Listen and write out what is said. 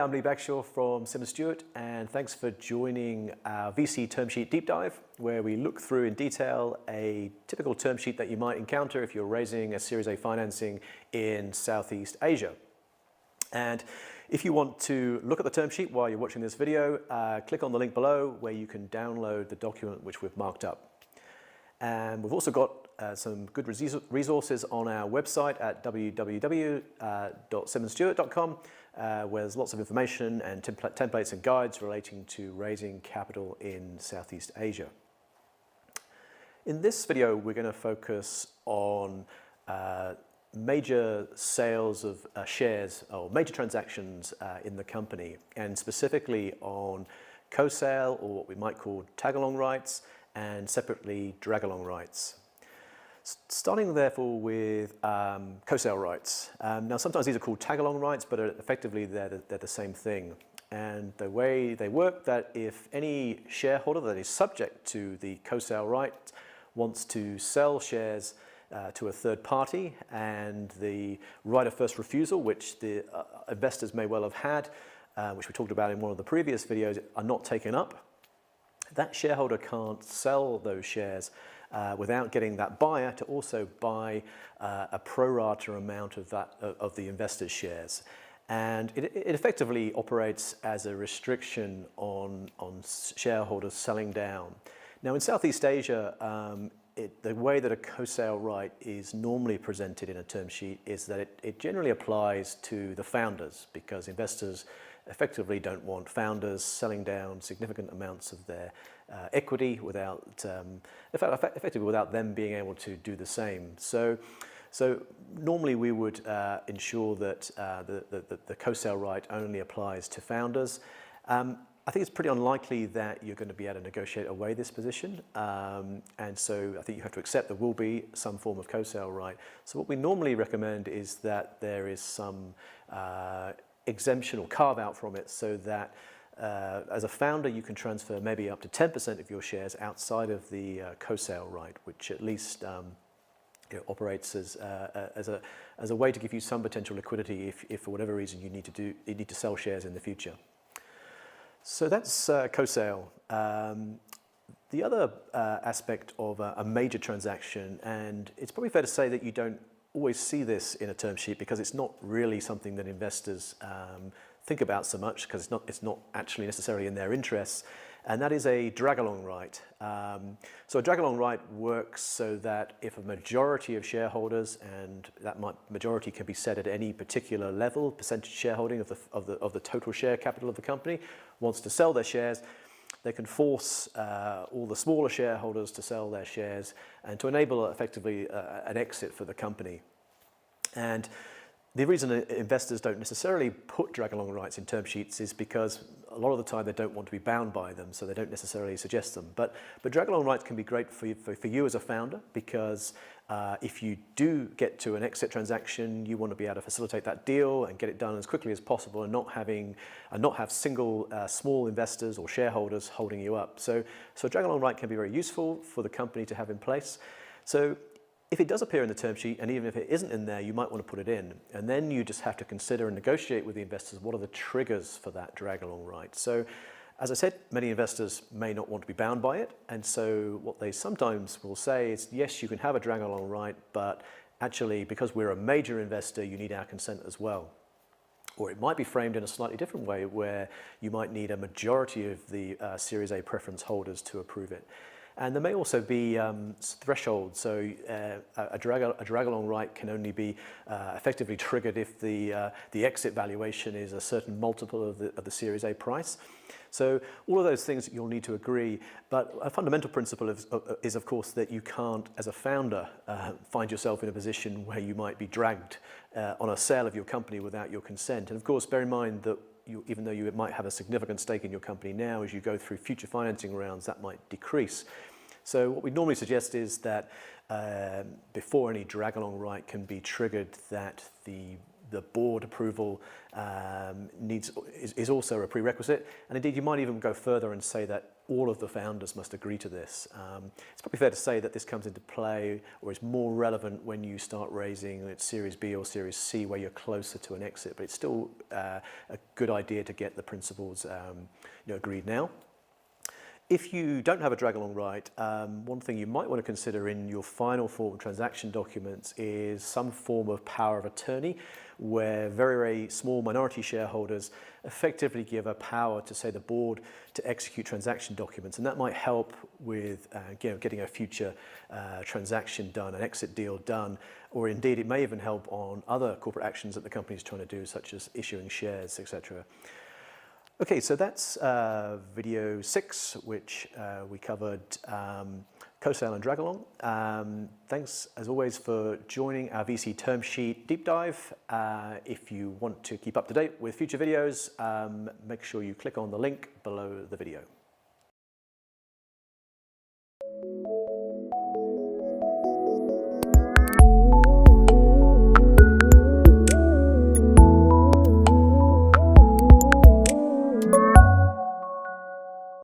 I'm Lee Bagshaw from Simmonds Stewart, and thanks for joining our VC term sheet deep dive, where we look through in detail a typical term sheet that you might encounter if you're raising a Series A financing in Southeast Asia. And if you want to look at the term sheet while you're watching this video, click on the link below where you can download the document which we've marked up. And we've also got some good resources on our website at www.simmonsstewart.com, where there's lots of information and templates and guides relating to raising capital in Southeast Asia. In this video, we're going to focus on major sales of shares or major transactions in the company, and specifically on co-sale, or what we might call tag-along rights, and separately drag-along rights. Starting therefore with co-sale rights. Now sometimes these are called tag-along rights, but effectively they're the same thing. And the way they work, that if any shareholder that is subject to the co-sale right wants to sell shares to a third party, and the right of first refusal, which the investors may well have had, which we talked about in one of the previous videos, are not taken up, that shareholder can't sell those shares without getting that buyer to also buy a pro rata amount of the investor's shares. And it effectively operates as a restriction on shareholders selling down. Now in Southeast Asia, the way that a co-sale right is normally presented in a term sheet is that it generally applies to the founders, because investors effectively don't want founders selling down significant amounts of their equity effectively without them being able to do the same. So normally we would ensure that the co-sale right only applies to founders. I think it's pretty unlikely that you're going to be able to negotiate away this position, and so I think you have to accept there will be some form of co-sale right. So what we normally recommend is that there is some exemption or carve out from it, so that as a founder you can transfer maybe up to 10% of your shares outside of the co-sale right, which at least operates as a way to give you some potential liquidity if for whatever reason you need to sell shares in the future. So that's co-sale. The other aspect of a major transaction, and it's probably fair to say that you don't always see this in a term sheet because it's not really something that investors think about so much, because it's not actually necessarily in their interests, and that is a drag-along right. So a drag-along right works so that if a majority of shareholders, and that majority can be set at any particular level, percentage shareholding of the total share capital of the company, wants to sell their shares, they can force all the smaller shareholders to sell their shares and to enable effectively an exit for the company. And the reason investors don't necessarily put drag-along rights in term sheets is because a lot of the time they don't want to be bound by them, so they don't necessarily suggest them. But drag-along rights can be great for you as a founder, because if you do get to an exit transaction, you want to be able to facilitate that deal and get it done as quickly as possible, and not have single small investors or shareholders holding you up. So a drag-along right can be very useful for the company to have in place. So if it does appear in the term sheet, and even if it isn't in there, you might want to put it in. And then you just have to consider and negotiate with the investors what are the triggers for that drag-along right. So as I said, many investors may not want to be bound by it. And so what they sometimes will say is, yes, you can have a drag-along right, but actually, because we're a major investor, you need our consent as well. Or it might be framed in a slightly different way, where you might need a majority of the Series A preference holders to approve it. And there may also be thresholds. So a drag-along right can only be effectively triggered if the exit valuation is a certain multiple of the Series A price. So all of those things you'll need to agree. But a fundamental principle is of course, that you can't, as a founder, find yourself in a position where you might be dragged on a sale of your company without your consent. And of course, bear in mind that even though you might have a significant stake in your company now, as you go through future financing rounds, that might decrease. So what we normally suggest is that before any drag-along right can be triggered, that the the board approval is also a prerequisite. And indeed, you might even go further and say that all of the founders must agree to this. It's probably fair to say that this comes into play or is more relevant when you start raising Series B or Series C, where you're closer to an exit, but it's still a good idea to get the principles agreed now. If you don't have a drag-along right, one thing you might want to consider in your final form of transaction documents is some form of power of attorney, where very, very small minority shareholders effectively give a power to, say, the board to execute transaction documents. And that might help with getting a future transaction done, an exit deal done, or indeed it may even help on other corporate actions that the company is trying to do, such as issuing shares, etc. Okay, so that's video 6, which we covered co-sale and drag-along. Thanks, as always, for joining our VC term sheet deep dive. If you want to keep up to date with future videos, make sure you click on the link below the video.